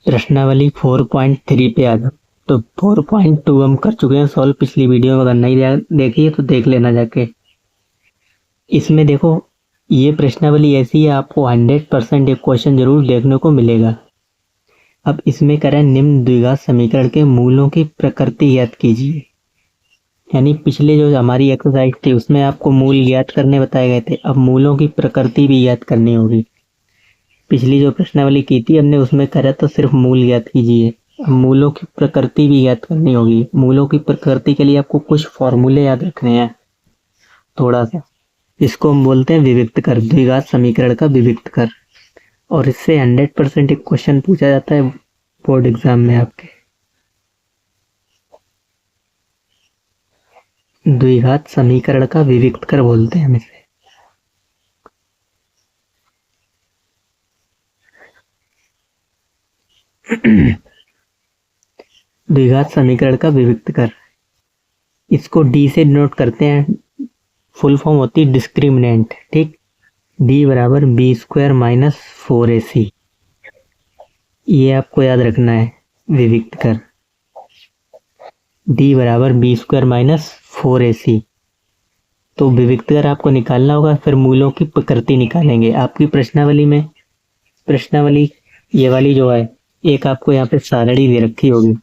प्रश्नावली 4.3 पे आ जाओ। तो 4.2 हम कर चुके हैं सॉल्व पिछली वीडियो में, अगर नहीं देखी है तो देख लेना जाके। इसमें देखो, ये प्रश्नावली ऐसी है, आपको 100% एक क्वेश्चन जरूर देखने को मिलेगा। अब इसमें करें, निम्न द्विघात समीकरण के मूलों की प्रकृति ज्ञात कीजिए। यानी पिछले जो हमारी एक्सरसाइज थी उसमें आपको मूल ज्ञात करने बताए गए थे, अब मूलों की प्रकृति भी ज्ञात करनी होगी। पिछली जो प्रश्नावली की थी हमने उसमें करा तो सिर्फ मूल ज्ञात कीजिए, अब मूलों की प्रकृति भी ज्ञात करनी होगी। मूलों की प्रकृति के लिए आपको कुछ फॉर्मूले याद रखने हैं थोड़ा सा। इसको हम बोलते हैं विविक्त कर, द्विघात समीकरण का विविक्त कर। और इससे 100% एक क्वेश्चन पूछा जाता है बोर्ड एग्जाम में आपके। द्विघात समीकरण का विविक्त कर बोलते हैं हम इसे। द्विघात समीकरण का विविक्त कर, इसको डी से डिनोट करते हैं। फुल फॉर्म होती है डिस्क्रिमिनेंट, ठीक। डी बराबर बी स्क्वायर माइनस 4ac, ये आपको याद रखना है विविक्त कर। डी बराबर बी स्क्वायर माइनस 4ac। तो विविक्त कर आपको निकालना होगा, फिर मूलों की प्रकृति निकालेंगे। आपकी प्रश्नावली में, प्रश्नावली ये वाली जो है, एक आपको यहाँ पे सारणी दे रखी होगी,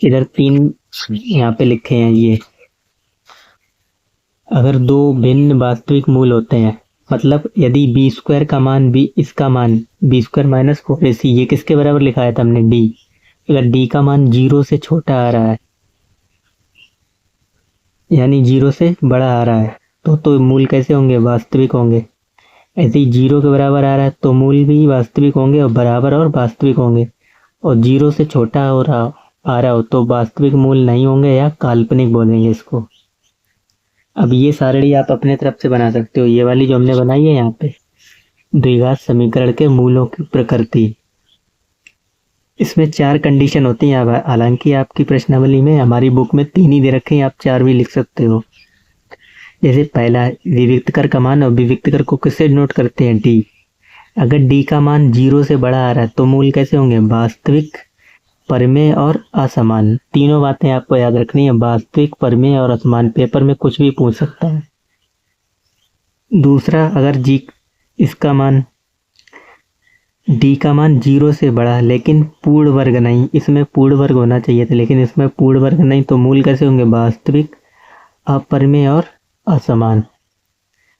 इधर 3 यहाँ पे लिखे हैं ये। अगर दो भिन्न वास्तविक मूल होते हैं, मतलब यदि बी स्क्वायर का मान बी, इसका मान बी स्क्वायर माइनस 4ac, ये किसके बराबर लिखाया था हमने, डी। अगर डी का मान 0 से छोटा आ रहा है, यानी 0 से बड़ा आ रहा है, तो मूल कैसे होंगे, वास्तविक होंगे। ऐसे ही 0 के बराबर आ रहा है तो मूल भी वास्तविक होंगे और बराबर और वास्तविक होंगे। और 0 से छोटा हो रहा आ रहा हो तो वास्तविक मूल नहीं होंगे या काल्पनिक बोलेंगे इसको। अब ये सारणी आप अपने तरफ से बना सकते हो, ये वाली जो हमने बनाई है यहाँ पे, द्विघात समीकरण के मूलों की प्रकृति। इसमें 4 कंडीशन होती हैं, हालांकि आपकी प्रश्नावली में हमारी बुक में 3 ही दे रखे हैं, आप 4 भी लिख सकते हो। जैसे पहला विविक्त कर का मान, और विविक्त कर को किससे डिनोट करते हैं, डी। अगर डी का मान 0 से बड़ा आ रहा है तो मूल कैसे होंगे, वास्तविक, परिमेय और असमान। तीनों बातें आपको याद रखनी है, वास्तविक, परिमेय और असमान। पेपर में कुछ भी पूछ सकता है। दूसरा, अगर जी इसका मान, डी का मान 0 से बड़ा लेकिन पूर्ण वर्ग नहीं, इसमें पूर्ण वर्ग होना चाहिए था लेकिन इसमें पूर्ण वर्ग नहीं, तो मूल कैसे होंगे, वास्तविक, अपरिमेय और असमान।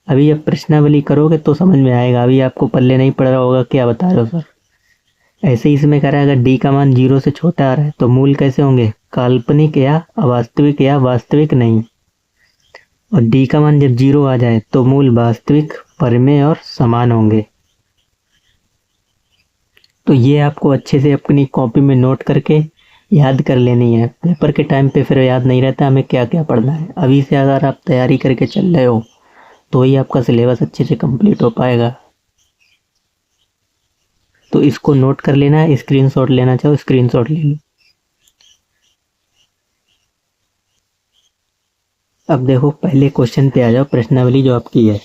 अभी जब प्रश्नावली करोगे तो समझ में आएगा, अभी आपको पल्ले नहीं पड़ रहा होगा क्या बता रहे हो सर। ऐसे ही इसमें कह रहा है, अगर डी का मान 0 से छोटा आ रहा है तो मूल कैसे होंगे, काल्पनिक या अवास्तविक या वास्तविक नहीं। और डी का मान जब 0 आ जाए तो मूल वास्तविक, परिमेय और समान होंगे। तो ये आपको अच्छे से अपनी कॉपी में नोट करके याद कर लेनी है। पेपर के टाइम पे फिर याद नहीं रहता हमें क्या क्या पढ़ना है। अभी से अगर आप तैयारी करके चल रहे हो तो ही आपका सिलेबस अच्छे से कंप्लीट हो पाएगा। तो इसको नोट कर लेना है, स्क्रीनशॉट लेना चाहो स्क्रीनशॉट ले लो। अब देखो पहले क्वेश्चन पे आ जाओ, प्रश्नावली जो आपकी है।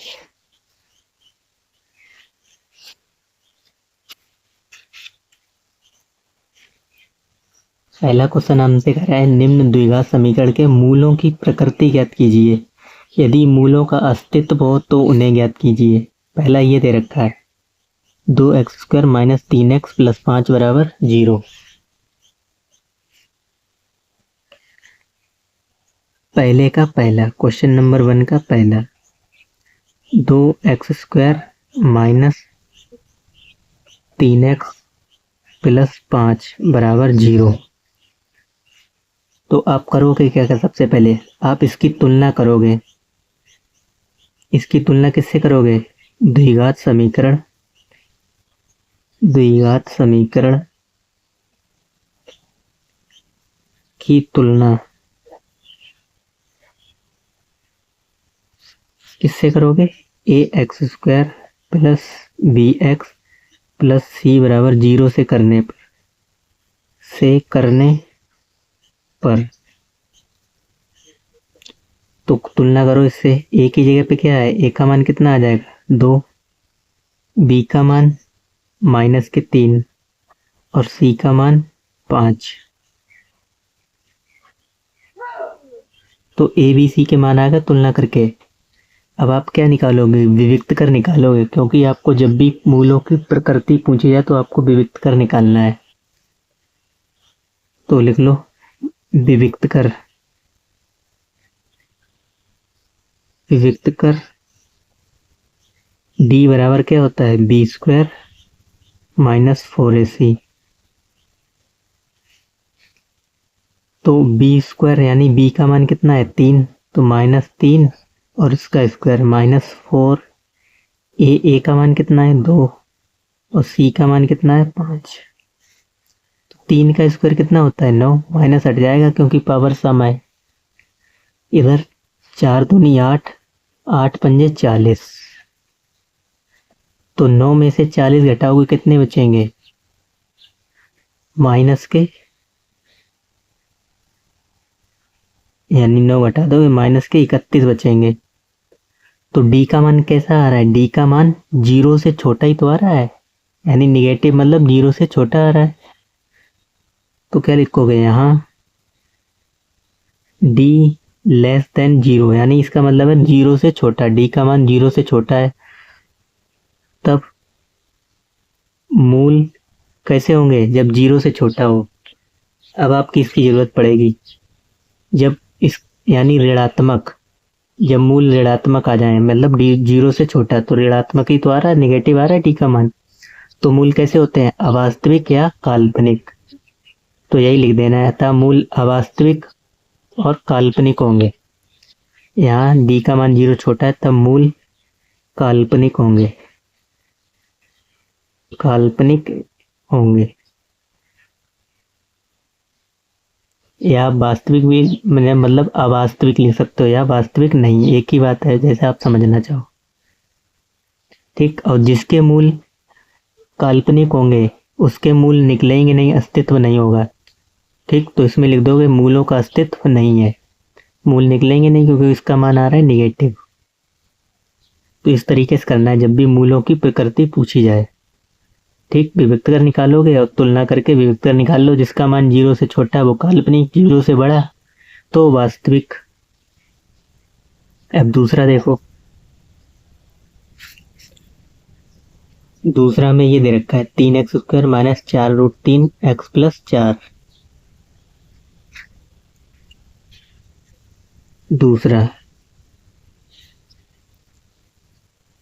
पहला क्वेश्चन हमसे कह रहा है, निम्न द्विघात समीकरण के मूलों की प्रकृति ज्ञात कीजिए। यदि मूलों का अस्तित्व हो तो उन्हें ज्ञात कीजिए। पहला ये दे रखा है, 2x² माइनस 3x प्लस 5 बराबर 0। पहले का पहला, क्वेश्चन नंबर 1 का पहला, 2x² माइनस 3x प्लस 5 बराबर 0। तो आप करोगे क्या, सबसे पहले आप इसकी तुलना करोगे। इसकी तुलना किससे करोगे, द्विघात समीकरण, द्विघात समीकरण की तुलना किससे करोगे, ax² plus bx plus c बराबर 0 से करने पर तो तुलना करो इससे। a की जगह पे क्या है, a का मान कितना आ जाएगा 2, b का मान माइनस के 3 और सी का मान 5। तो ए बी सी के मान आएगा तुलना करके। अब आप क्या निकालोगे, विविक्त कर निकालोगे, क्योंकि आपको जब भी मूलों की प्रकृति पूछी जाए तो आपको विविक्त कर निकालना है। तो लिख लो विविक्त कर, विविक्त कर डी बराबर क्या होता है, बी स्क्वायर माइनस 4ac। तो बी स्क्वायर यानी बी का मान कितना है 3, तो -3 और इसका स्क्वायर -4। ए का मान कितना है 2 और सी का मान कितना है 5। तो 3 का स्क्वायर कितना होता है 9, माइनस हट जाएगा क्योंकि पावर सम है। इधर 4 दूनी 8, 8 पंजे 40। तो 9 में से 40 घटाओगे कितने बचेंगे, माइनस के, यानी 9 घटा दोगे माइनस के 31 बचेंगे। तो डी का मान कैसा आ रहा है, डी का मान 0 से छोटा ही तो आ रहा है, यानी निगेटिव मतलब 0 से छोटा आ रहा है। तो क्या लिखोगे यहाँ, डी लेस देन 0, यानी इसका मतलब है 0 से छोटा, डी का मान 0 से छोटा है। तब मूल कैसे होंगे, जब 0 से छोटा हो। अब आपकी इसकी जरूरत पड़ेगी जब इस यानी ऋणात्मक, जब मूल ऋणात्मक आ जाए, मतलब डी 0 से छोटा, तो ऋणात्मक ही तो आ रहा है, निगेटिव आ रहा है डी का मान। तो मूल कैसे होते हैं, अवास्तविक या काल्पनिक। तो यही लिख देना है, अतः मूल अवास्तविक और काल्पनिक होंगे। यहाँ डी का मान 0 छोटा है तब मूल काल्पनिक होंगे, काल्पनिक होंगे। या वास्तविक भी मतलब अवास्तविक लिख सकते हो, या वास्तविक नहीं, एक ही बात है, जैसे आप समझना चाहो। ठीक, और जिसके मूल काल्पनिक होंगे उसके मूल निकलेंगे नहीं, अस्तित्व नहीं होगा। ठीक, तो इसमें लिख दोगे मूलों का अस्तित्व नहीं है, मूल निकलेंगे नहीं क्योंकि इसका मान आ रहा है निगेटिव। तो इस तरीके से करना है जब भी मूलों की प्रकृति पूछी जाए। ठीक, विविक्त कर निकालोगे और तुलना करके विविक्त कर निकाल लो, जिसका मान 0 से छोटा वो काल्पनिक, 0 से बड़ा तो वास्तविक। अब दूसरा देखो, दूसरा में ये दे रखा है 3x² माइनस 4√3 x प्लस 4। दूसरा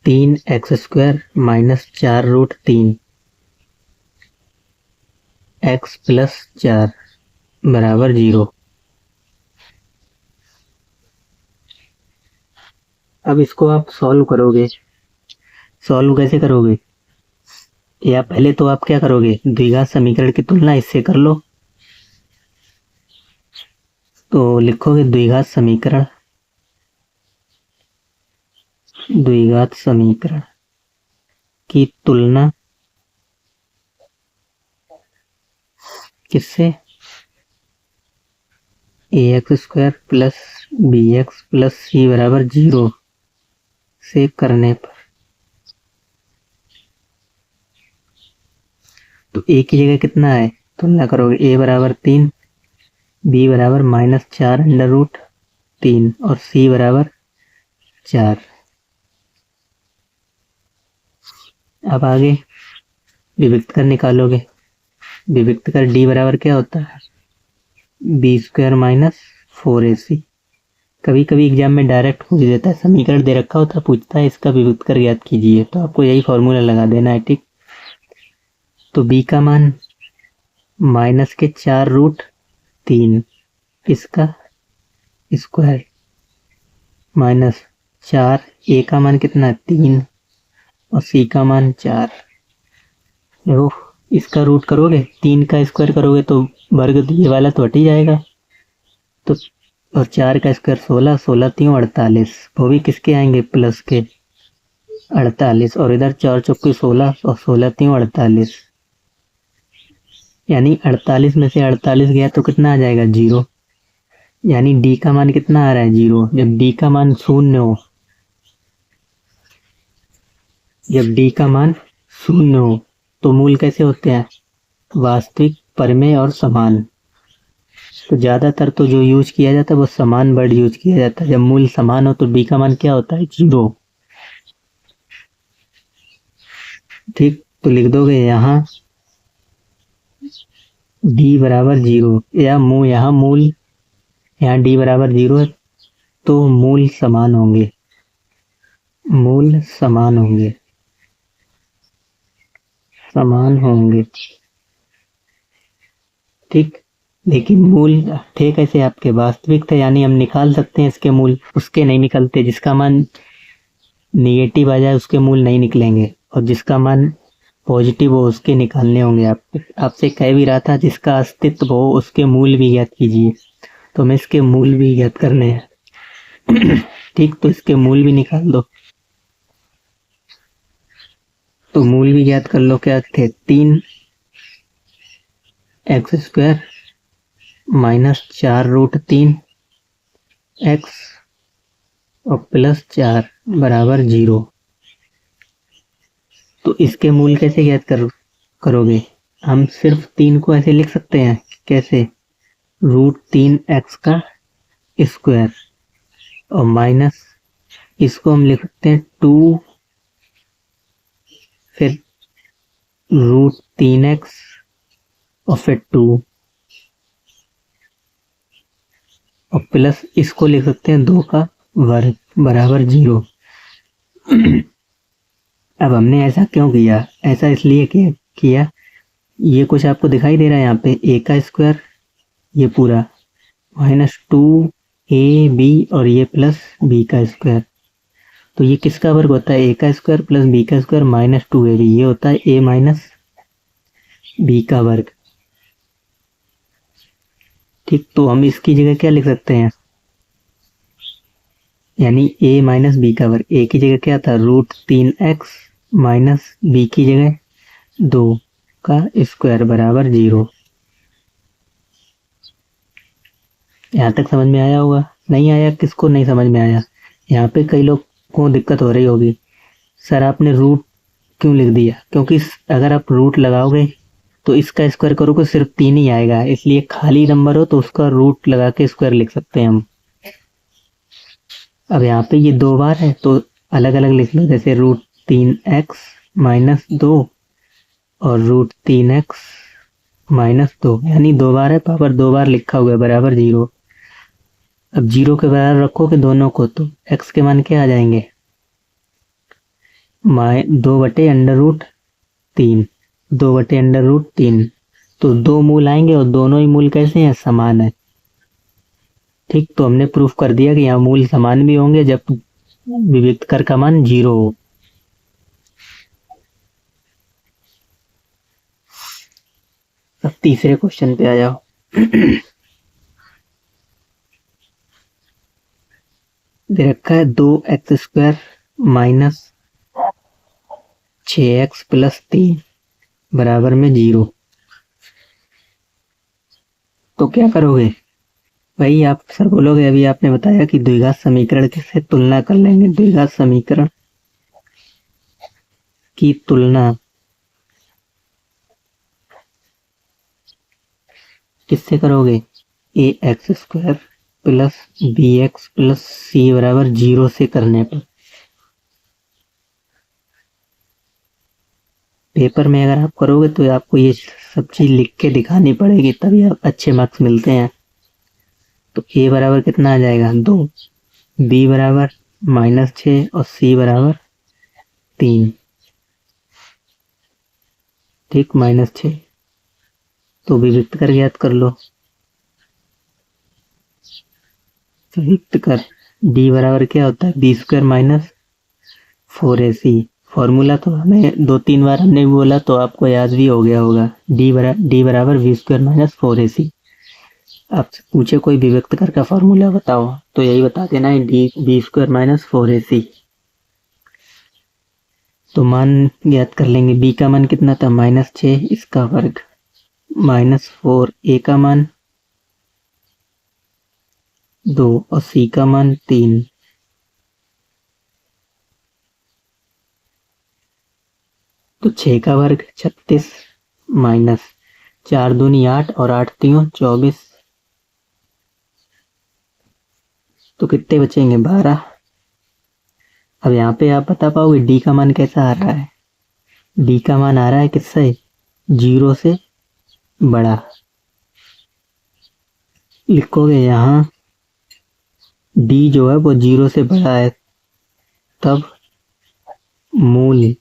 3x² माइनस 4√3 x प्लस 4 बराबर 0। अब इसको आप सॉल्व करोगे, सॉल्व कैसे करोगे, या पहले तो आप क्या करोगे, द्विघात समीकरण की तुलना इससे कर लो। तो लिखोगे द्विघात समीकरण, द्विघात समीकरण की तुलना किससे, ax² plus bx plus c बराबर 0 से करने पर। तो a की जगह कितना है, तुलना करोगे, a बराबर 3, b बराबर -4√3 और c बराबर 4। अब आगे विविक्त कर निकालोगे, विविक्त कर d बराबर क्या होता है, b² माइनस 4ac। कभी कभी एग्जाम में डायरेक्ट पूछ देता है, समीकरण दे रखा होता है, पूछता है इसका विविक्त कर ज्ञात कीजिए, तो आपको यही फॉर्मूला लगा देना है। ठीक, तो b का मान -4√3 इसका स्क्वायर माइनस 4, a का मान कितना है 3 और c का मान 4। देखो इसका रूट करोगे, 3 का स्क्वायर करोगे तो वर्ग ये वाला तो हट ही जाएगा, तो और 4 का स्क्वायर 16, 16 3 48, वो भी किसके आएंगे प्लस के 48, और इधर 4 चौके 16 और 16 3 48, यानी 48 में से 48 गया तो कितना आ जाएगा 0, यानी d का मान कितना आ रहा है 0। जब d का मान 0 हो, जब d का मान 0 हो तो मूल कैसे होते हैं? वास्तविक, परिमेय और समान। तो ज्यादातर तो जो यूज किया जाता है वो समान वर्ड यूज किया जाता है। जब मूल समान हो तो डी का मान क्या होता है? 0। ठीक, तो लिख दोगे यहाँ डी बराबर 0, या यहाँ मूल, यहाँ डी बराबर 0 है तो मूल समान होंगे, मूल समान होंगे, समान होंगे। ठीक, लेकिन मूल थे कैसे आपके? वास्तविक थे, यानी हम निकाल सकते हैं इसके मूल, उसके नहीं निकलते। जिसका मान निगेटिव आ जाए उसके मूल नहीं निकलेंगे, और जिसका मान पॉजिटिव हो उसके निकालने होंगे। आपसे कह भी रहा था जिसका अस्तित्व हो उसके मूल भी ज्ञात कीजिए, तो हमें इसके मूल भी ज्ञात करने हैं। ठीक, तो इसके मूल भी निकाल दो। तो मूल भी ज्ञात कर लो, क्या थे? 3x² माइनस 4√3x और प्लस 4 बराबर 0। तो इसके मूल कैसे ज्ञात करोगे? हम सिर्फ 3 को ऐसे लिख सकते हैं, कैसे? √3x का स्क्वायर और माइनस इसको हम लिख सकते हैं 2, फिर √3x और फिर 2 और प्लस इसको लिख सकते हैं 2 का वर्ग बराबर 0। अब हमने ऐसा क्यों किया? ऐसा इसलिए किया, ये कुछ आपको दिखाई दे रहा है यहाँ पे, a का स्क्वायर ये पूरा माइनस 2ab और ये प्लस b का स्क्वायर। तो ये किसका वर्ग होता है? a का स्क्वायर प्लस b का स्क्वायर माइनस 2ab, ये होता है a माइनस b का वर्ग। ठीक, तो हम इसकी जगह क्या लिख सकते हैं? यानी a माइनस बी का वर्ग, a की जगह क्या था? √3x माइनस b की जगह 2 का स्क्वायर बराबर 0। यहाँ तक समझ में आया होगा? नहीं आया? किसको नहीं समझ में आया? यहाँ पे कई लोग को दिक्कत हो रही होगी, सर आपने रूट क्यों लिख दिया? क्योंकि अगर आप रूट लगाओगे तो इसका स्क्वायर करोगे सिर्फ 3 ही आएगा, इसलिए खाली नंबर हो तो उसका रूट लगा के स्क्वायर लिख सकते हैं हम। अब यहाँ पे ये 2 बार है तो अलग अलग लिख लो, जैसे √3x माइनस 2 और √3x माइनस 2, यानी 2 बार है, पावर 2 बार लिखा हुआ है बराबर 0। अब 0 के बराबर रखोगे दोनों को तो x के मान क्या आ जाएंगे? 2/√3, 2/√3। तो 2 मूल आएंगे और दोनों ही मूल कैसे हैं? समान है। ठीक, तो हमने प्रूफ कर दिया कि यहाँ मूल समान भी होंगे जब विविक्त कर का मान 0 हो। अब तीसरे क्वेश्चन पे आ जाओ। दे रखा है 2x² माइनस 6x प्लस 3 बराबर में 0। तो क्या करोगे भाई? आप सर बोलोगे अभी आपने बताया कि द्विघात समीकरण से तुलना कर लेंगे। द्विघात समीकरण की तुलना किससे करोगे? ax² plus bx plus c बराबर 0 से करने पर। पेपर में अगर आप करोगे तो आपको ये सब चीज लिख के दिखानी पड़ेगी, तभी आप अच्छे मार्क्स मिलते हैं। तो a बराबर कितना आ जाएगा? 2, b बराबर -6 और c बराबर 3। ठीक, -6। तो विविक्त कर ज्ञात कर लो। विविक्त कर d बराबर क्या होता है? b² minus 4ac। फॉर्मूला तो हमें 2-3 बार हमने बोला तो आपको याद भी हो गया होगा। d बराबर v² माइनस 4ac। आपसे पूछे कोई विविक्त कर का फॉर्मूला बताओ तो यही बता देना है, b² माइनस 4ac। तो मान ज्ञात कर लेंगे। b का मान कितना था? -6, इसका वर्ग -4, a का मान 2 और c का मान 3। तो 6 का वर्ग 36 माइनस 4 दूनी 8 और 8 तीन 24, तो कितने बचेंगे 12। अब यहाँ पे आप बता पाओगे डी का मान कैसा आ रहा है। डी का मान आ रहा है किससे, 0 से बड़ा। लिखोगे यहाँ डी जो है वो 0 से बड़ा है, तब मूल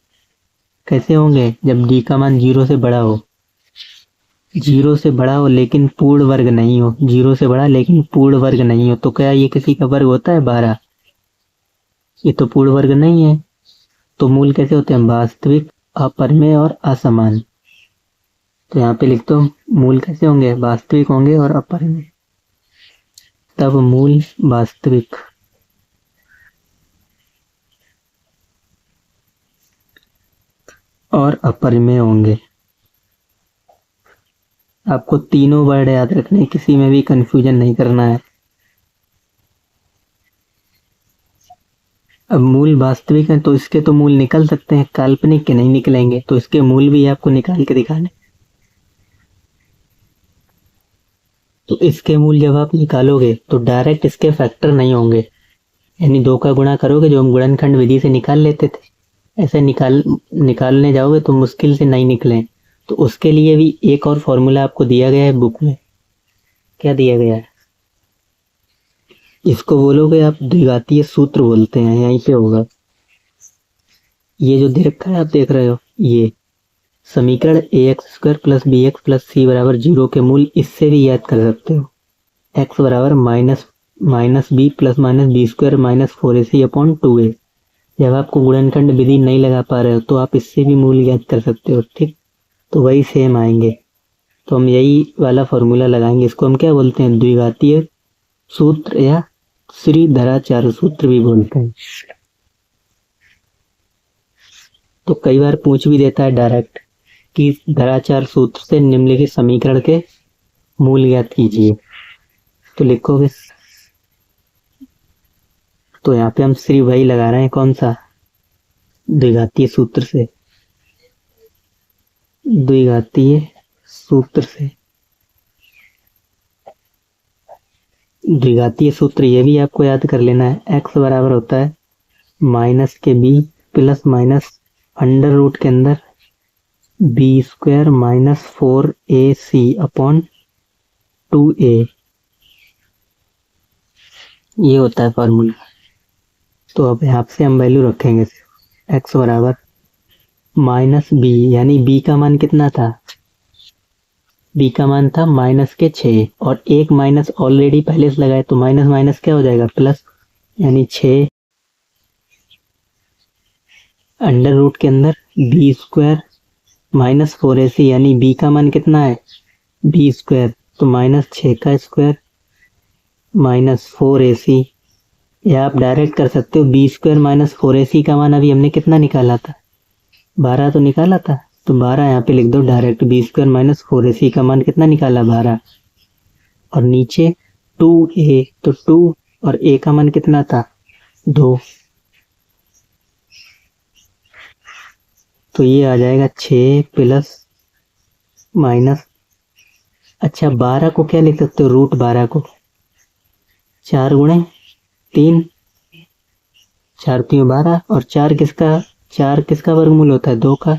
कैसे होंगे, जब डी का मान 0 से बड़ा हो, 0 से बड़ा हो लेकिन पूर्ण वर्ग नहीं हो, 0 से बड़ा लेकिन पूर्ण वर्ग नहीं हो, तो क्या ये किसी का वर्ग होता है 12, ये तो पूर्ण वर्ग नहीं है। तो मूल कैसे होते हैं, वास्तविक, अपरिमेय और असमान। तो यहाँ पे लिख दो मूल कैसे होंगे, वास्तविक होंगे और अपरिमेय, तब मूल वास्तविक और अपरिमेय होंगे। आपको तीनों वर्ड याद रखने, किसी में भी कंफ्यूजन नहीं करना है। अब मूल वास्तविक है तो इसके तो मूल निकल सकते हैं, काल्पनिक के नहीं निकलेंगे, तो इसके मूल भी आपको निकाल के दिखाने। तो इसके मूल जब आप निकालोगे तो डायरेक्ट इसके फैक्टर नहीं होंगे, यानी 2 का गुणा करोगे जो हम गुणनखंड विधि से निकाल लेते थे, ऐसे निकालने जाओगे तो मुश्किल से नहीं निकले। तो उसके लिए भी एक और फॉर्मूला आपको दिया गया है बुक में। क्या दिया गया है, इसको बोलोगे आप द्विघातीय सूत्र बोलते हैं, यहीं पे होगा। ये जो दे रखा है आप देख रहे हो, ये समीकरण ax² + bx + c = 0 के मूल इससे भी याद कर सकते हो। x = -b + -b² - 4ac/2a। जब आपको गुणनखंड विधि नहीं लगा पा रहे हो तो आप इससे भी मूल याद कर सकते हो, ठीक। तो वही सेम आएंगे, तो हम यही वाला फॉर्मूला लगाएंगे। इसको हम क्या बोलते हैं, द्विघातीय सूत्र या श्रीधराचार्य सूत्र भी बोलते हैं। तो कई बार पूछ भी देता है डायरेक्ट कि धराचार सूत्र से निम्नलिखित समीकरण के मूल ज्ञात कीजिए, तो लिखोगे। तो यहाँ पे हम श्री वही लगा रहे हैं, कौन सा, द्विघातीय सूत्र से, द्विघातीय सूत्र से। द्विघातीय सूत्र ये भी आपको याद कर लेना है, x बराबर होता है -b ± अंडर रूट के अंदर b² - 4ac/2a, ये होता है फॉर्मूला। तो अब यहाँ से हम वैल्यू रखेंगे, x बराबर -b, यानी b का मान कितना था, b का मान था -6 और एक माइनस ऑलरेडी पहले से लगाए, तो माइनस माइनस क्या हो जाएगा प्लस, यानी 6 अंडर रूट के अंदर b² - 4ac, यानी b का मान कितना है b², तो -6 का स्क्वायर -4ac, या आप डायरेक्ट कर सकते हो b² - 4ac का मान अभी हमने कितना निकाला था, 12 तो निकाला था, तो 12 यहाँ पे लिख दो डायरेक्ट, b² - 4ac का मान कितना निकाला 12, और नीचे 2a, तो 2 और a का मान कितना था 2, तो ये आ जाएगा 6 प्लस माइनस, अच्छा 12 को क्या लिख सकते हो, √12 को 4 गुणे 3, 4 3 12, और 4 किसका वर्गमूल होता है 2 का,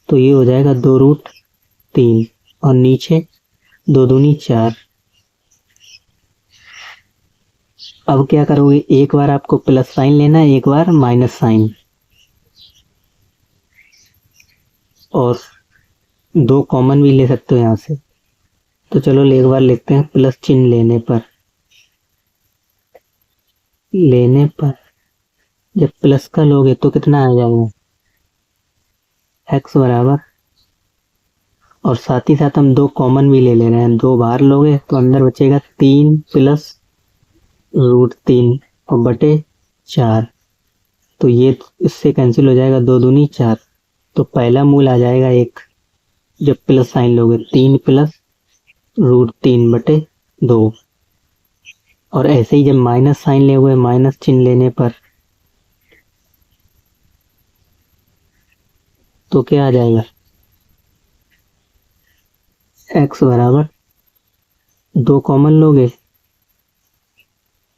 तो ये हो जाएगा 2√3, और नीचे 2 दूनी 4। अब क्या करोगे, एक बार आपको प्लस साइन लेना है, एक बार माइनस साइन, और 2 कॉमन भी ले सकते हो यहाँ से। तो चलो एक बार लिखते हैं, प्लस चिन्ह लेने पर जब प्लस का लोगे तो कितना आ जाएगा x बराबर, और साथ ही साथ हम 2 कॉमन भी ले रहे हैं, 2 बाहर लोगे तो अंदर बचेगा 3 प्लस √3 और बटे 4, तो ये इससे कैंसिल हो जाएगा, 2 दूनी 4, तो पहला मूल आ जाएगा 1, जब प्लस साइन लोगे 3 प्लस √3 बटे 2, और ऐसे ही जब माइनस साइन ले हुए, माइनस चिन्ह लेने पर तो क्या आ जाएगा, x बराबर 2 कॉमन लोगे,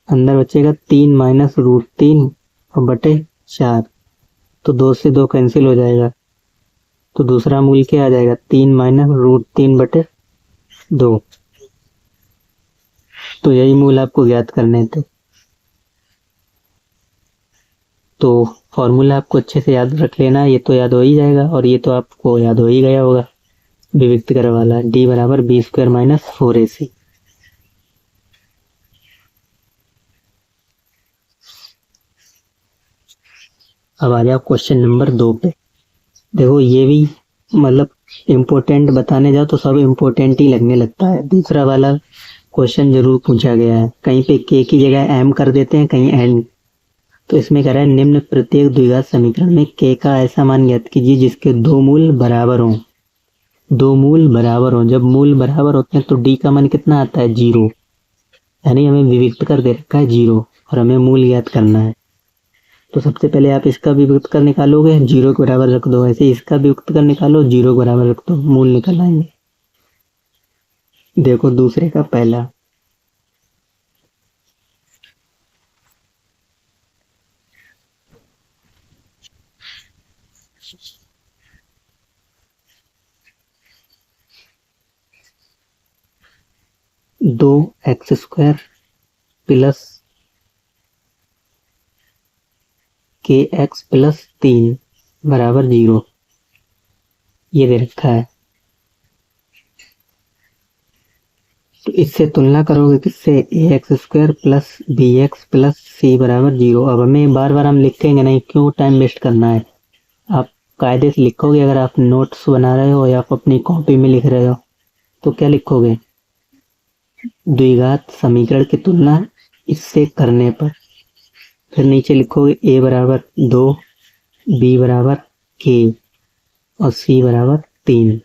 अंदर बचेगा 3 माइनस रूट 3 और बटे 4, तो 2 से 2 कैंसिल हो जाएगा, तो दूसरा मूल क्या आ जाएगा, 3 माइनस रूट 3 बटे 2। तो यही मूल आपको ज्ञात करने थे। तो फॉर्मूला आपको अच्छे से याद रख लेना, ये तो याद हो ही जाएगा और ये तो आपको याद हो ही गया होगा, विविक्त कर वाला d बराबर बी स्क्वायर माइनस 4ac। अब आ जाओ क्वेश्चन नंबर 2 पे। देखो ये भी मतलब इम्पोर्टेंट बताने जाओ तो सब इम्पोर्टेंट ही लगने लगता है। दूसरा वाला क्वेश्चन जरूर पूछा गया है, कहीं पे के की जगह एम कर देते हैं, कहीं एन। तो इसमें कह रहा है निम्न प्रत्येक द्विघात समीकरण में के का ऐसा मान ज्ञात कीजिए जिसके दो मूल बराबर हों। दो मूल बराबर हों, जब मूल बराबर होते हैं तो डी का मान कितना आता है, 0, यानी हमें विविक्त कर दे रखा है 0 और हमें मूल ज्ञात करना है। तो सबसे पहले आप इसका विविक्त कर निकालोगे, 0 के बराबर रख दो, ऐसे इसका विविक्त कर निकालो, 0 के बराबर रख दो, मूल निकल आएंगे। देखो दूसरे का पहला, दो एक्स स्क्वायर प्लस के एक्स प्लस 3 बराबर 0, ये दे रखा है। तो इससे तुलना करोगे किससे, A X square plus B X plus C बराबर 0। अब हमें बार बार हम लिखेंगे नहीं, क्यों टाइम वेस्ट करना है। आप कायदे से लिखोगे, अगर आप नोट्स बना रहे हो या आप अपनी कॉपी में लिख रहे हो तो क्या लिखोगे, द्विघात समीकरण की तुलना इससे करने पर। फिर नीचे लिखोगे ए बराबर 2, बी बराबर के और सी बराबर 3,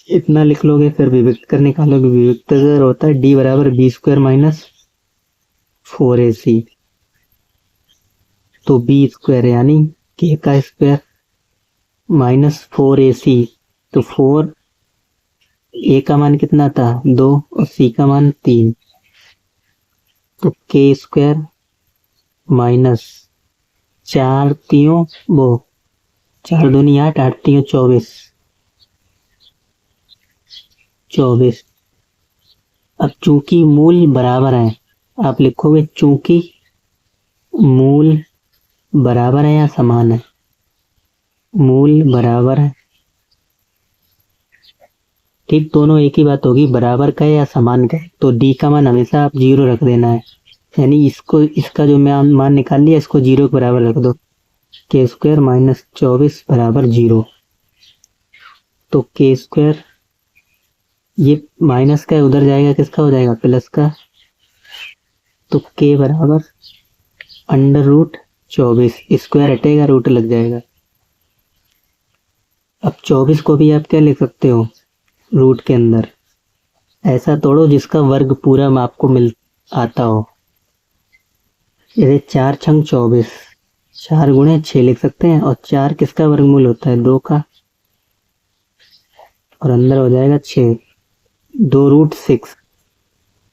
इतना लिख लोगे। फिर विविक्त कर निकालोगे, विविक्त कर होता है डी बराबर बी स्क्वायर माइनस 4ac। तो बी स्क्वायर यानी के का स्क्वायर माइनस 4ac, तो 4 ए का मान कितना था 2 और सी का मान 3, तो के स्क्वायर माइनस 4 तीनों वो 4 दूनी 8, 8 तीनों 24। अब चूंकि मूल बराबर है, आप लिखोगे चूंकि मूल बराबर है या समान है, मूल बराबर है, ठीक, दोनों एक ही बात होगी, बराबर का है या समान का है। तो डी का मान हमेशा आप 0 रख देना है, यानी इसको, इसका जो मैं मान निकाल लिया, इसको 0 के बराबर रख दो, के स्क्वायर माइनस 24 बराबर 0। तो के स्क्वायर ये माइनस का उधर जाएगा, किसका हो जाएगा, प्लस का। तो के बराबर अंडर रूट 24, स्क्वायर हटेगा रूट लग जाएगा। अब 24 को भी आप क्या लिख सकते हो, रूट के अंदर ऐसा तोड़ो जिसका वर्ग पूरा आपको मिल आता हो। जैसे 4 छंग 24, 4 गुणे 6 लिख सकते हैं, और 4 किसका वर्गमूल होता है, 2 का, और अंदर हो जाएगा 6, 2 रूट 6।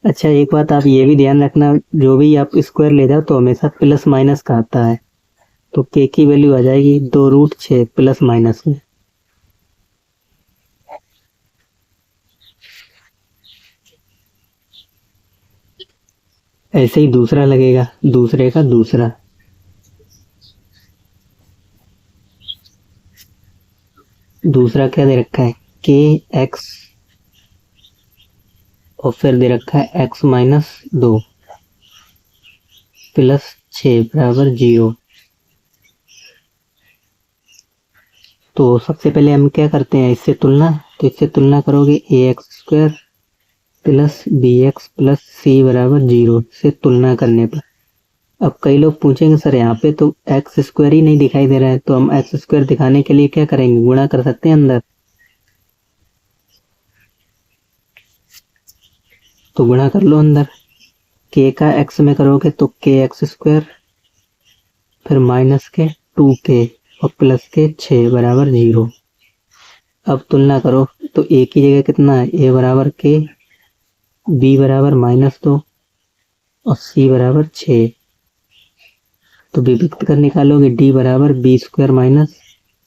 अच्छा एक बात आप ये भी ध्यान रखना, जो भी आप स्क्वायर ले जाओ तो हमेशा प्लस माइनस का आता है। तो के की वैल्यू आ जाएगी 2 रूट 6 प्लस माइनस में। ऐसे ही दूसरा लगेगा, दूसरे का दूसरा, दूसरा क्या दे रखा है, के एक्स और फिर दे रखा है x माइनस 2 प्लस 6 बराबर 0। तो सबसे पहले हम क्या करते हैं, इससे तुलना, तो इससे तुलना करोगे A X square plus B X plus C बराबर 0 से तुलना करने पर। अब कई लोग पूछेंगे सर यहाँ पे तो एक्स स्क्वायर ही नहीं दिखाई दे रहा है, तो हम एक्स स्क्वायर दिखाने के लिए क्या करेंगे, गुणा कर सकते हैं अंदर। तो गुणा कर लो अंदर, के का एक्स में करोगे तो के एक्स स्क्वायर फिर माइनस के 2k और प्लस के 6 बराबर 0। अब तुलना करो तो ए की जगह कितना है, ए बराबर के, बी बराबर -2 और सी बराबर 6। तो विभक्त कर निकालोगे डी बराबर b² -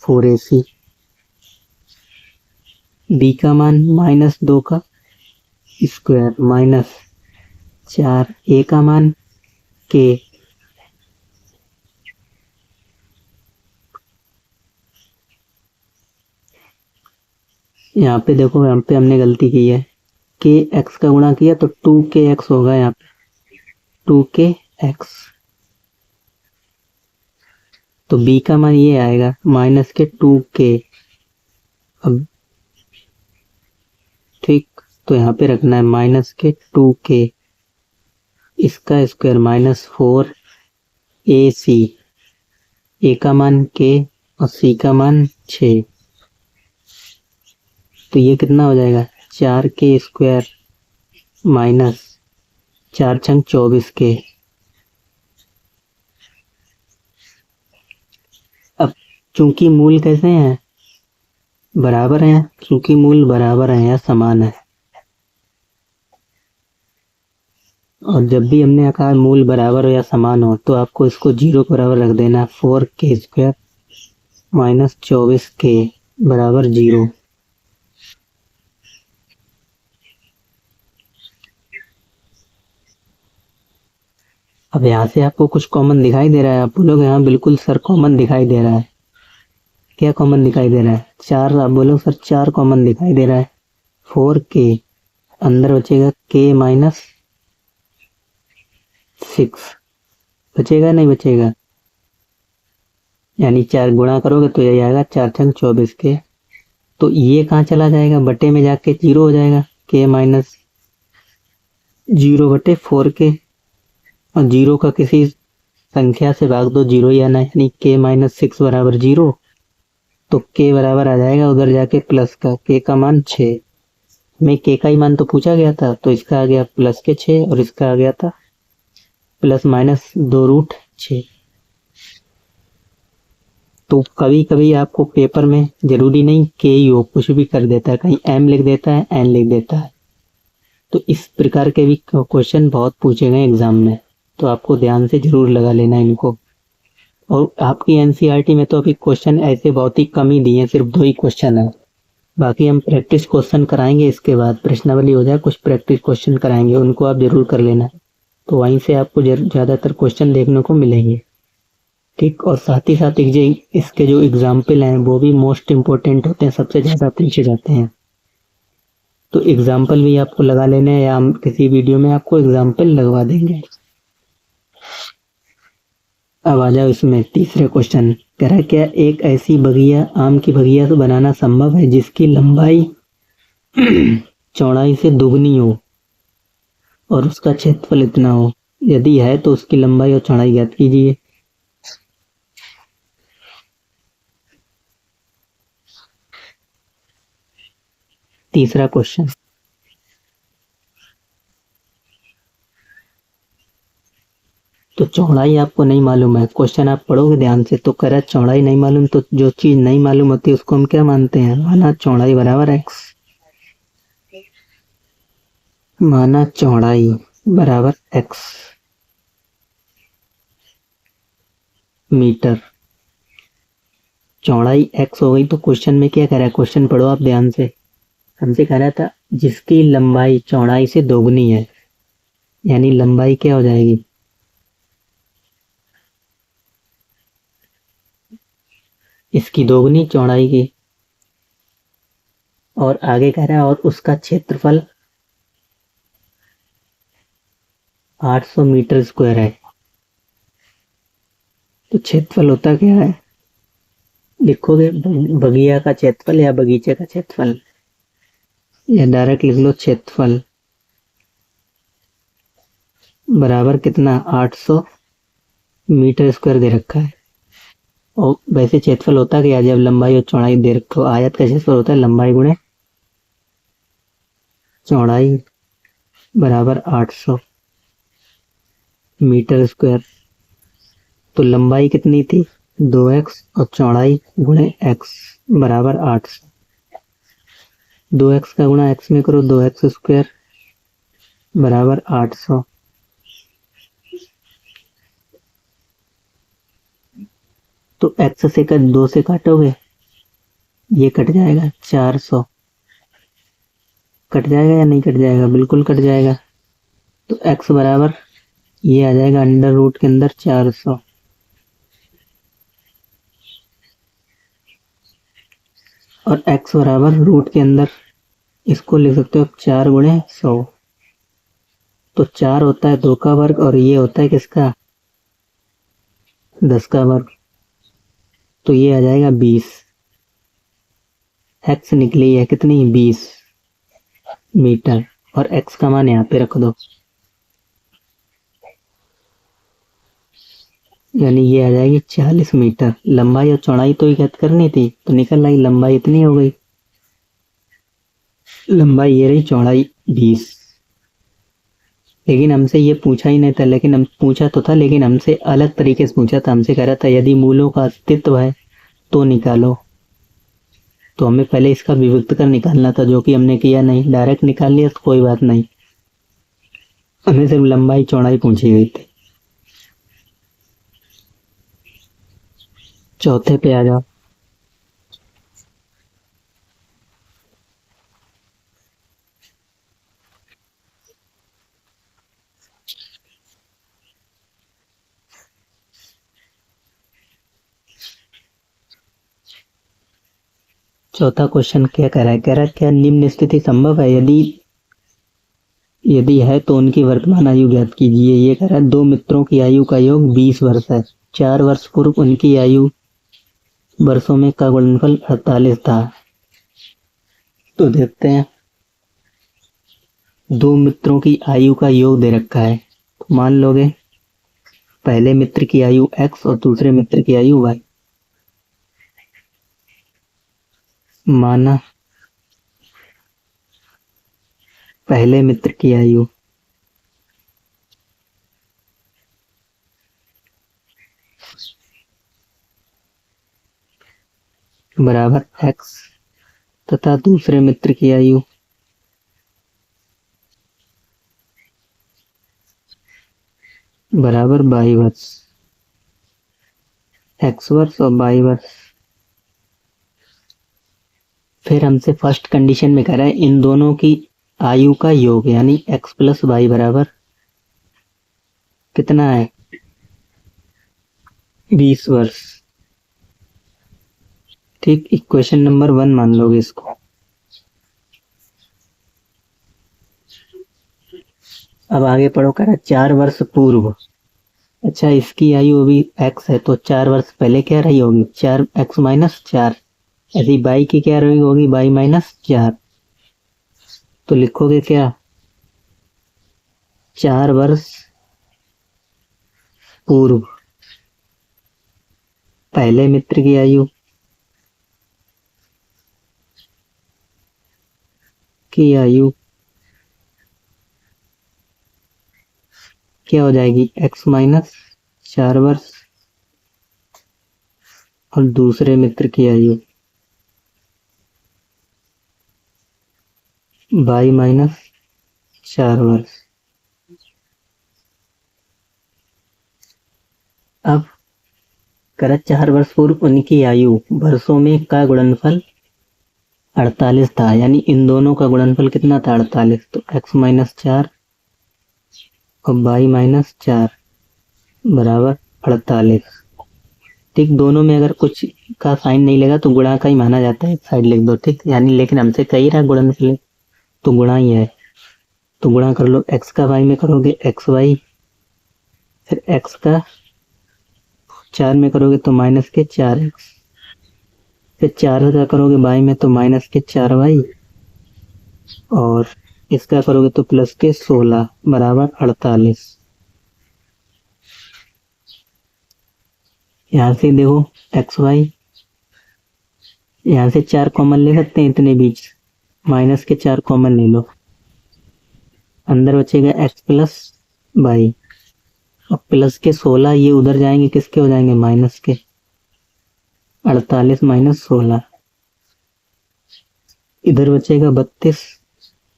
4ac। बी का मान -2 का स्क्वायर माइनस 4, ए का मान के, यहाँ पे देखो, यहाँ पे हमने गलती की है, के एक्स का गुणा किया तो 2kx होगा, यहाँ पे 2kx। तो b का मान ये आएगा -2k। अब ठीक, तो यहाँ पे रखना है -2k, इसका स्क्वायर -4ac, ए का मान k और सी का मान 6। तो ये कितना हो जाएगा, 4k² माइनस 4 × 24k। अब चूंकि मूल कैसे हैं, बराबर हैं, चूंकि मूल बराबर हैं या समान है, और जब भी हमने कहा मूल बराबर हो या समान हो तो आपको इसको 0 के बराबर रख देना है। 4k² माइनस 24k बराबर 0। अब यहाँ से आपको कुछ कॉमन दिखाई दे रहा है, आप बोलोगे हाँ बिल्कुल सर कॉमन दिखाई दे रहा है। क्या कॉमन दिखाई दे रहा है, 4। आप बोलो सर 4 कॉमन दिखाई दे रहा है। 4k, अंदर बचेगा k - 6, बचेगा नहीं बचेगा, यानी 4 गुणा करोगे तो ये आएगा 4 × 24k। तो ये कहाँ चला जाएगा, बटे में जाके 0 हो जाएगा, k - 0/4k, और 0 का किसी संख्या से भाग दो 0 ही आना है, यानी k - 6 बराबर 0। तो k बराबर आ जाएगा उधर जाके प्लस का, k का मान 6 में, k का ही मान तो पूछा गया था, तो इसका आ गया प्लस के 6 और इसका आ गया था ±2√6। तो कभी कभी आपको पेपर में जरूरी नहीं k ही हो, कुछ भी कर देता है, कहीं m लिख देता है, n लिख देता है। तो इस प्रकार के भी क्वेश्चन बहुत पूछे गए एग्जाम में, तो आपको ध्यान से जरूर लगा लेना इनको। और आपकी एनसीईआरटी में तो अभी क्वेश्चन ऐसे बहुत ही कम ही दिए हैं, सिर्फ 2 ही क्वेश्चन है। बाकी हम प्रैक्टिस क्वेश्चन कराएंगे, इसके बाद प्रश्नावली हो जाए कुछ प्रैक्टिस क्वेश्चन कराएंगे, उनको आप जरूर कर लेना। तो वहीं से आपको ज़्यादातर क्वेश्चन देखने को मिलेंगे, ठीक। और साथ ही साथ इसके जो एग्जाम्पल हैं वो भी मोस्ट इम्पोर्टेंट होते हैं, सबसे ज़्यादा पूछे जाते हैं। तो एग्जाम्पल भी आपको लगा लेने हैं, या हम किसी वीडियो में आपको एग्जाम्पल लगवा देंगे। अब आ जाओ इसमें तीसरे क्वेश्चन, कह रहा है क्या एक ऐसी बगिया, आम की बगिया से बनाना संभव है जिसकी लंबाई चौड़ाई से दुगनी हो और उसका क्षेत्रफल इतना हो, यदि है तो उसकी लंबाई और चौड़ाई ज्ञात कीजिए। तीसरा क्वेश्चन, तो चौड़ाई आपको नहीं मालूम है, क्वेश्चन आप पढ़ोगे ध्यान से तो कह रहा है चौड़ाई नहीं मालूम, तो जो चीज नहीं मालूम होती है उसको हम क्या मानते हैं, माना चौड़ाई बराबर x, माना चौड़ाई बराबर x मीटर। चौड़ाई x हो गई, तो क्वेश्चन में क्या कह रहा है, क्वेश्चन पढ़ो आप ध्यान से। हमसे कह रहा था जिसकी लंबाई चौड़ाई से दोगुनी है, यानी लंबाई क्या हो जाएगी, इसकी दोगुनी चौड़ाई की, और आगे कह रहा है और उसका क्षेत्रफल 800 मीटर स्क्वायर है। तो क्षेत्रफल होता क्या है, लिखोगे बगिया का क्षेत्रफल या बगीचे का क्षेत्रफल, या डायरेक्ट लिख लो क्षेत्रफल बराबर कितना, 800 मीटर स्क्वायर दे रखा है। और वैसे क्षेत्रफल होता क्या, जब लंबाई और चौड़ाई दे रखो, आयत का क्षेत्रफल होता है लंबाई गुणे चौड़ाई बराबर 800 मीटर स्क्वायर। तो लंबाई कितनी थी, 2x और चौड़ाई गुणे x बराबर 800। 2x का गुणा x में करो, 2x स्क्वायर बराबर 800। तो x से 2 से काटोगे, ये कट जाएगा 400। कट जाएगा या नहीं कट जाएगा? बिल्कुल कट जाएगा। तो x बराबर ये आ जाएगा अंडर रूट के अंदर 400। और x बराबर रूट के अंदर इसको लिख सकते हो 4 गुणे 100। तो 4 होता है 2 का वर्ग और ये होता है किसका? 10 का वर्ग। तो ये आ जाएगा 20। x निकली है कितनी? 20 मीटर। और x का मान यहाँ पे रख दो, यानी ये आ जाएगी 40 मीटर। लंबाई और चौड़ाई तो ही ज्ञात करनी थी, तो निकल आई लंबाई इतनी हो गई। लंबाई ये रही, चौड़ाई 20। लेकिन हमसे ये पूछा ही नहीं था, लेकिन हम पूछा तो था, लेकिन हमसे अलग तरीके से पूछा था। हमसे कह रहा था यदि मूलों का अस्तित्व है तो निकालो। तो हमें पहले इसका विभक्त कर निकालना था, जो कि हमने किया नहीं, डायरेक्ट निकाल लिया तो कोई बात नहीं। हमें सिर्फ लंबाई चौड़ाई पूछी गई थी। चौथे पे आ जाओ। चौथा क्वेश्चन क्या कह रहा है? कह रहा है क्या निम्न स्थिति संभव है? यदि है तो उनकी वर्तमान आयु ज्ञात कीजिए। ये कह रहा है 2 मित्रों की आयु का योग 20 वर्ष है। 4 वर्ष पूर्व उनकी आयु वर्षों में का गुणनफल 48 था। तो देखते हैं, 2 मित्रों की आयु का योग दे रखा है। तो मान लोगे पहले मित्र की आयु x और दूसरे मित्र की आयु y। माना पहले मित्र की आयु बराबर x तथा दूसरे मित्र की आयु बराबर 22 वर्ष। x वर्ष और y वर्ष। फिर हमसे फर्स्ट कंडीशन में कह रहा है इन दोनों की आयु का योग, यानी x प्लस वाई बराबर कितना है? 20 वर्ष। ठीक, इक्वेशन नंबर 1 मान लोगे इसको। अब आगे पढ़ो, कह रहा है 4 वर्ष पूर्व। अच्छा, इसकी आयु अभी x है, तो 4 वर्ष पहले क्या रही होगी? 4x minus 4। ऐसी y की क्या रही होगी? y minus 4। तो लिखोगे क्या? 4 वर्ष पूर्व पहले मित्र की आयु क्या हो जाएगी? x माइनस 4 वर्ष और दूसरे मित्र की आयु y माइनस 4 वर्ष। अब करा 4 वर्ष पूर्व उनकी आयु वर्षों में का गुणनफल 48 था, यानी इन दोनों का गुणनफल कितना था? 48। तो x माइनस 4 और y माइनस 4 बराबर 48। ठीक, दोनों में अगर कुछ का साइन नहीं लगा तो गुणा का ही माना जाता है, साइड लिख दो। ठीक, यानी लेकिन हमसे कही रहा गुणनफल तो गुणा ही है, तो गुणा कर लो। x का y में करोगे एक्स वाई, फिर x का 4 में करोगे तो माइनस के 4x, फिर 4 का करोगे y में तो माइनस के 4y, और इसका करोगे तो प्लस के 16 बराबर 48। यहाँ से देखो एक्स वाई, यहाँ से 4 कॉमन ले सकते हैं, इतने बीच माइनस के 4 कॉमन ले लो, अंदर बचेगा x प्लस वाई, और प्लस के 16 ये उधर जाएंगे, किसके हो जाएंगे? माइनस के। 48 माइनस 16, इधर बचेगा 32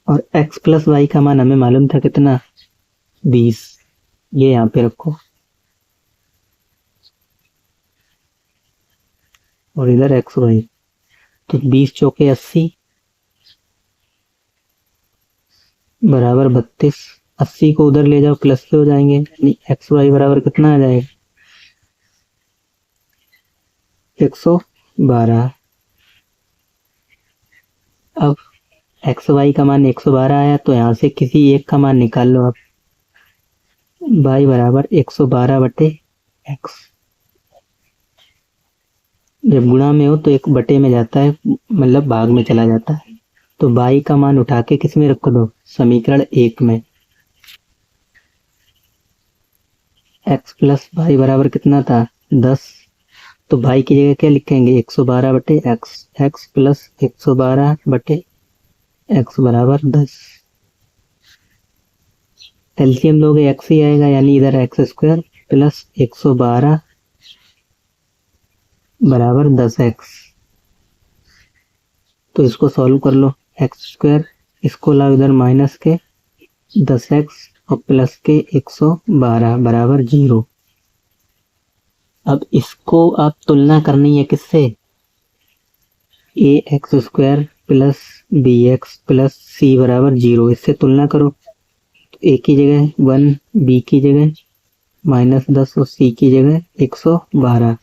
और x प्लस वाई का मान हमें मालूम था कितना, 20। ये यहाँ पे रखो और इधर एक्स वाई। तो 20 चौके 80 बराबर 32। 80 को उधर ले जाओ प्लस के हो जाएंगे, यानी एक्स वाई बराबर कितना आ जाएगा, 112। अब एक्स वाई का मान 112 आया तो यहाँ से किसी एक का मान निकाल लो आप। वाई बराबर 112 बटे एक्स। जब गुणा में हो तो एक बटे में जाता है, मतलब भाग में चला जाता है। तो वाई का मान उठा के किस में रख दो, समीकरण 1 में। एक्स प्लस वाई बराबर कितना था, 10। तो वाई की जगह क्या लिखेंगे, 112 बटे एक्स। एक्स प्लस 112 बटे एक्स बराबर 10। एलसीएम लोगे एक्स ही आएगा, यानी इधर एक्स स्क्वायर प्लस 112 बराबर 10x। तो इसको सॉल्व कर लो, एक्स स्क्वायर इसको लाओ इधर माइनस के 10x और प्लस के 112 बराबर 0। अब इसको आप तुलना करनी है किससे, A X square plus B X plus C बराबर 0। इससे तुलना करो तो ए की जगह 1, बी की जगह -10 और सी की जगह 112।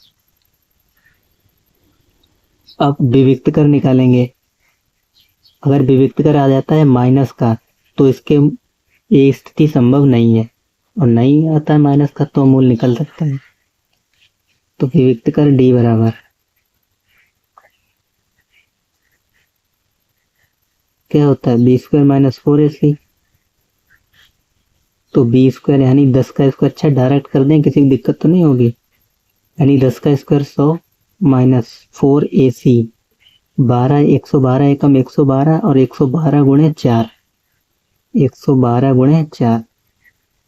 अब विविक्त कर निकालेंगे। अगर विविक्त कर आ जाता है माइनस का तो इसके ये स्थिति संभव नहीं है, और नहीं आता है माइनस का तो मूल निकल सकता है। तो विविक्त कर डी बराबर क्या होता है, बी स्क्वायर माइनस 4ac। तो बी स्क्वायर यानी 10 का स्क्वायर, अच्छा डायरेक्ट कर दें, किसी की दिक्कत तो नहीं होगी। यानी 10 का स्क्वायर 100 माइनस 4ac, 12 112 एकम 112 और 112 गुणे 4, 112 गुणे 4।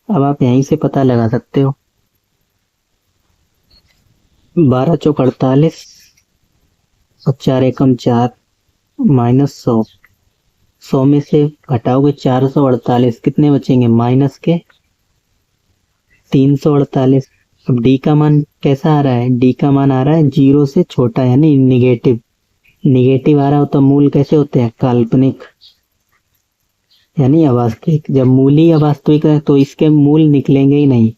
अब आप यहीं से पता लगा सकते हो, 12 चौक 48 और 4 एकम 4 माइनस 100। 100 में से घटाओगे 448, कितने बचेंगे, माइनस के 348। अब डी का मान कैसा आ रहा है, डी का मान आ रहा है 0 से छोटा, यानी निगेटिव। निगेटिव आ रहा हो तो मूल कैसे होते हैं, काल्पनिक यानी अवास्तविक। जब मूल ही अवास्तविक है तो इसके मूल निकलेंगे ही नहीं।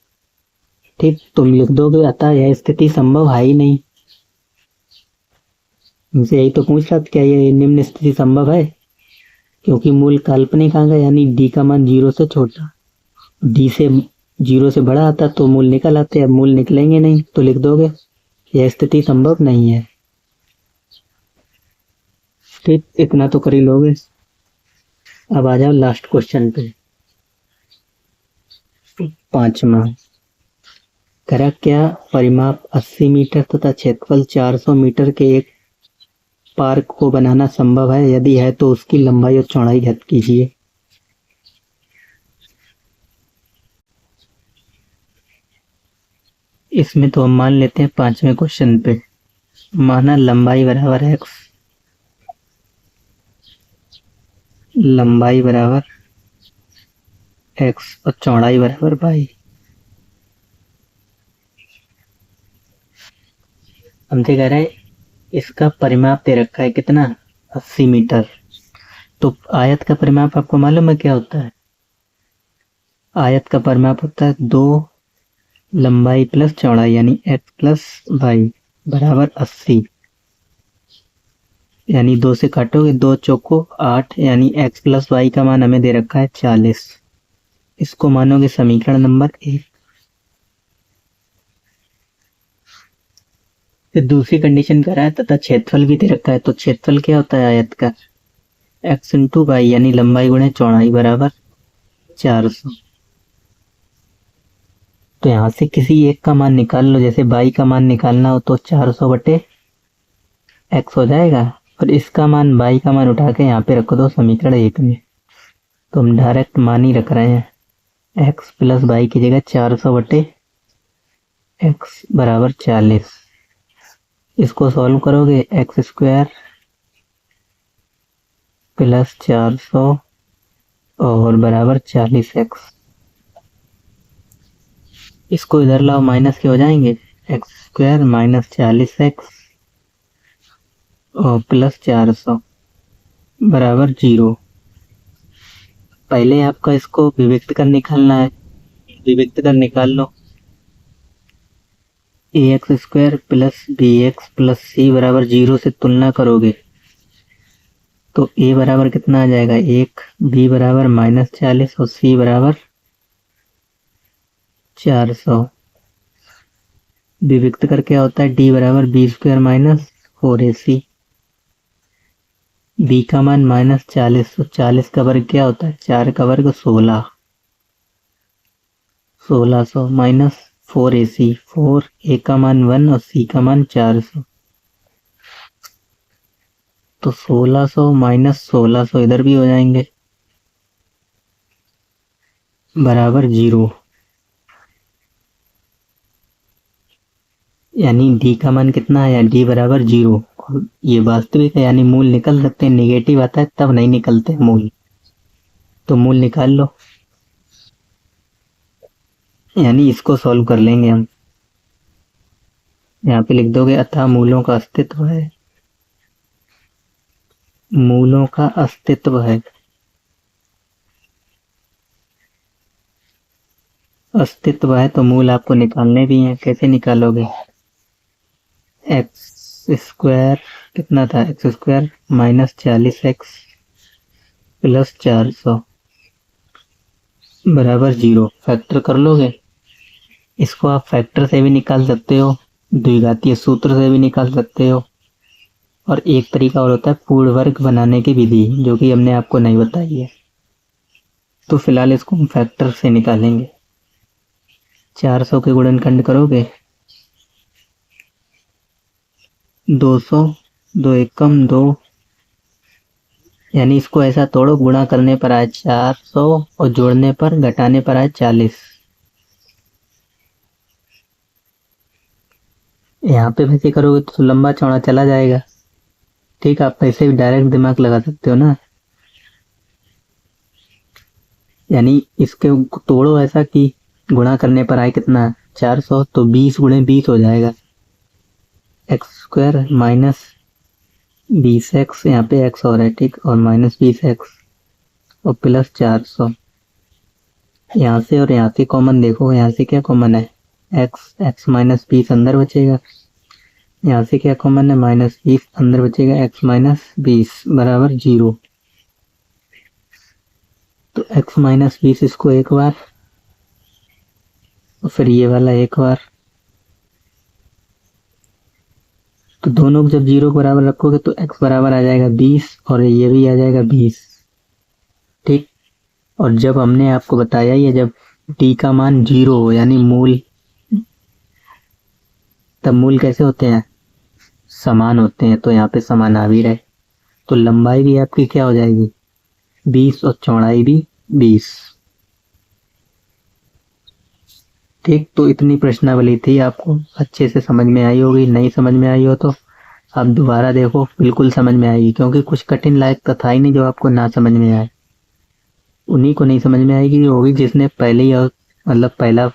ठीक, तुम लिख दोगे अतः यह स्थिति संभव है ही नहीं। इनसे यही तो पूछ रहा था, क्या ये निम्न स्थिति संभव है, क्योंकि मूल काल्पनिक आ गया, यानी डी का मान 0 से छोटा। डी से 0 से बड़ा आता तो मूल निकल आते, अब मूल निकलेंगे नहीं तो लिख दोगे यह स्थिति संभव नहीं है। ठीक, इतना तो कर ही लोगे। अब आ जाओ लास्ट क्वेश्चन पे, 5वां। करा क्या परिमाप 80 मीटर तथा क्षेत्रफल 400 मीटर के एक पार्क को बनाना संभव है, यदि है तो उसकी लंबाई और चौड़ाई ज्ञात कीजिए। इसमें तो हम मान लेते हैं 5वें क्वेश्चन पे, माना लंबाई बराबर x, लंबाई बराबर x और चौड़ाई बराबर y। हमसे कह रहा है इसका परिमाप दे रखा है कितना, 80 मीटर। तो आयत का परिमाप आपको मालूम है क्या होता है, आयत का परिमाप होता है 2 लंबाई प्लस चौड़ाई, यानी x प्लस वाई बराबर 80। यानी 2 से काटोगे 2 चौको 8, यानी x प्लस वाई का मान हमें दे रखा है 40। इसको मानोगे समीकरण नंबर 1। फिर दूसरी कंडीशन कर रहा है तथा क्षेत्रफल भी दे रखा है। तो क्षेत्रफल क्या होता है आयत का, x इंटू वाई यानी लंबाई गुणे चौड़ाई बराबर 400। तो यहां से किसी एक का मान निकाल लो, जैसे वाई का मान निकालना हो तो 400 बटे x हो जाएगा, और इसका मान वाई का मान उठा के यहाँ पे रख दो समीकरण 1 में। तो हम डायरेक्ट मान ही रख रहे हैं, x प्लस वाई की जगह 400 बटे x बराबर 40। इसको सॉल्व करोगे एक्स स्क्वायर प्लस 400 और बराबर 40x। इसको इधर लाओ, माइनस के हो जाएंगे, एक्स स्क्वायर माइनस 40x और प्लस 400 बराबर 0। पहले आपका इसको विभक्त कर निकालना है, विभक्त कर निकाल लो। A X square plus B X plus C बराबर 0 से तुलना करोगे तो ए बराबर कितना आ जाएगा 1, बी बराबर माइनस 40 और सी बराबर 400। विभक्त कर क्या होता है, डी बराबर B square minus 4ac। B का मान माइनस 40, तो 40 का वर्ग क्या होता है, 4 का वर्ग 16, 1600 माइनस 4ac, 4 ए का मान 1 और सी का मान 400, तो 1600 माइनस 1600 इधर भी हो जाएंगे बराबर 0। यानी डी का मान कितना आया, डी बराबर 0। और ये वास्तविक है यानी मूल निकल सकते हैं, नेगेटिव आता है तब नहीं निकलते मूल, तो मूल निकाल लो। यानी इसको सॉल्व कर लेंगे हम। यहाँ पे लिख दोगे अतः मूलों का अस्तित्व है, मूलों का अस्तित्व है। अस्तित्व है तो मूल आपको निकालने भी हैं, कैसे निकालोगे, एक्स स्क्वायर कितना था, x square minus 40x plus 400 बराबर 0। फैक्टर कर लोगे, इसको आप फैक्टर से भी निकाल सकते हो, द्विघातीय सूत्र से भी निकाल सकते हो, और एक तरीका और होता है पूर्ण वर्ग बनाने की विधि, जो कि हमने आपको नहीं बताई है। तो फिलहाल इसको हम फैक्टर से निकालेंगे। 400 के गुणनखंड करोगे 200, 2 एकम 2, यानी इसको ऐसा तोड़ो, गुणा करने पर आए 400 और जोड़ने पर घटाने पर आए 40। यहाँ पे वैसे करोगे तो लंबा चौड़ा चला जाएगा, ठीक, आप ऐसे भी डायरेक्ट दिमाग लगा सकते हो ना। यानी इसके तोड़ो ऐसा कि गुणा करने पर आए कितना 400, तो 20 गुणे 20 हो जाएगा, एक्स स्क्वायर माइनस 20x, यहाँ पे x और है, ठीक, और माइनस 20x और प्लस 400। यहाँ से और यहाँ से कॉमन देखो, यहाँ से क्या कॉमन है, x माइनस 20 अंदर बचेगा, यहाँ से क्या कॉमन है, माइनस 20 अंदर बचेगा, x माइनस 20 बराबर 0। तो x माइनस 20 इसको एक बार और फिर ये वाला एक बार, तो दोनों को जब 0 के बराबर रखोगे तो x बराबर आ जाएगा 20 और ये भी आ जाएगा 20, ठीक। और जब हमने आपको बताया ये जब t का मान 0 हो यानी मूल, तब मूल कैसे होते हैं, समान होते हैं, तो यहाँ पे समान आ भी रहे, तो लंबाई भी आपकी क्या हो जाएगी 20 और चौड़ाई भी 20, ठीक। तो इतनी प्रश्नावली थी, आपको अच्छे से समझ में आई होगी, नहीं समझ में आई हो तो आप दोबारा देखो, बिल्कुल समझ में आएगी, क्योंकि कुछ कठिन लायक तो था ही नहीं जो आपको ना समझ में आए। उन्हीं को नहीं समझ में आएगी होगी जिसने पहले ही मतलब पहला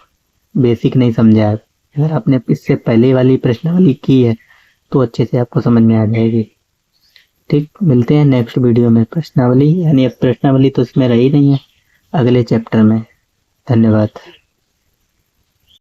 बेसिक नहीं समझा है। अगर आपने इससे पहले वाली प्रश्नावली की है तो अच्छे से आपको समझ में आ जाएगी, ठीक। मिलते हैं नेक्स्ट वीडियो में प्रश्नावली, यानी अब प्रश्नावली तो इसमें रही नहीं है, अगले चैप्टर में। धन्यवाद।